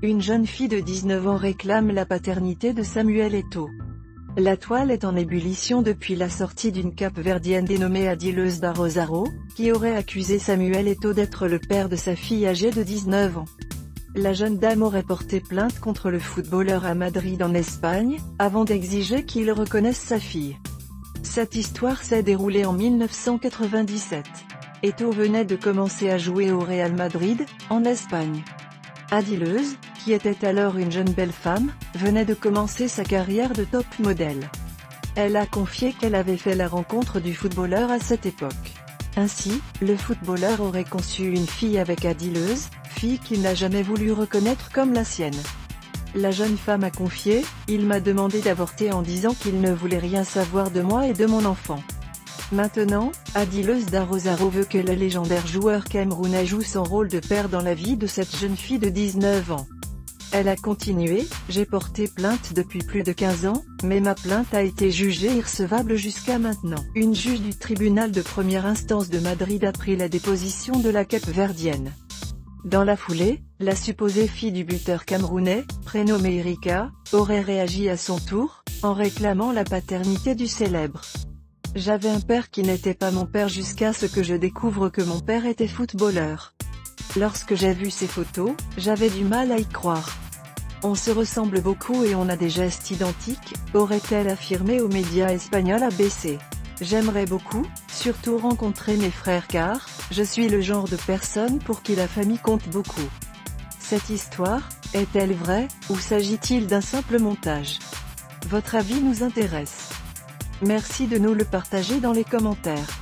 Une jeune fille de 19 ans réclame la paternité de Samuel Eto'o. La toile est en ébullition depuis la sortie d'une Cap-Verdienne dénommée Adileus da Rosaro, qui aurait accusé Samuel Eto'o d'être le père de sa fille âgée de 19 ans. La jeune dame aurait porté plainte contre le footballeur à Madrid en Espagne, avant d'exiger qu'il reconnaisse sa fille. Cette histoire s'est déroulée en 1997. Eto'o venait de commencer à jouer au Real Madrid, en Espagne. Adileus, qui était alors une jeune belle femme, venait de commencer sa carrière de top modèle. Elle a confié qu'elle avait fait la rencontre du footballeur à cette époque. Ainsi, le footballeur aurait conçu une fille avec Adileus, fille qu'il n'a jamais voulu reconnaître comme la sienne. La jeune femme a confié, « Il m'a demandé d'avorter en disant qu'il ne voulait rien savoir de moi et de mon enfant. » Maintenant, Adileus da Rosaro veut que le légendaire joueur camerounais joue son rôle de père dans la vie de cette jeune fille de 19 ans. Elle a continué, « J'ai porté plainte depuis plus de 15 ans, mais ma plainte a été jugée irrecevable jusqu'à maintenant. » Une juge du tribunal de première instance de Madrid a pris la déposition de la Cap-Verdienne. Dans la foulée, la supposée fille du buteur camerounais, prénommée Erika, aurait réagi à son tour, en réclamant la paternité du célèbre. « J'avais un père qui n'était pas mon père jusqu'à ce que je découvre que mon père était footballeur. Lorsque j'ai vu ces photos, j'avais du mal à y croire. On se ressemble beaucoup et on a des gestes identiques », aurait-elle affirmé aux médias espagnols ABC. « J'aimerais beaucoup, surtout rencontrer mes frères car, je suis le genre de personne pour qui la famille compte beaucoup. » Cette histoire, est-elle vraie, ou s'agit-il d'un simple montage? Votre avis nous intéresse. Merci de nous le partager dans les commentaires.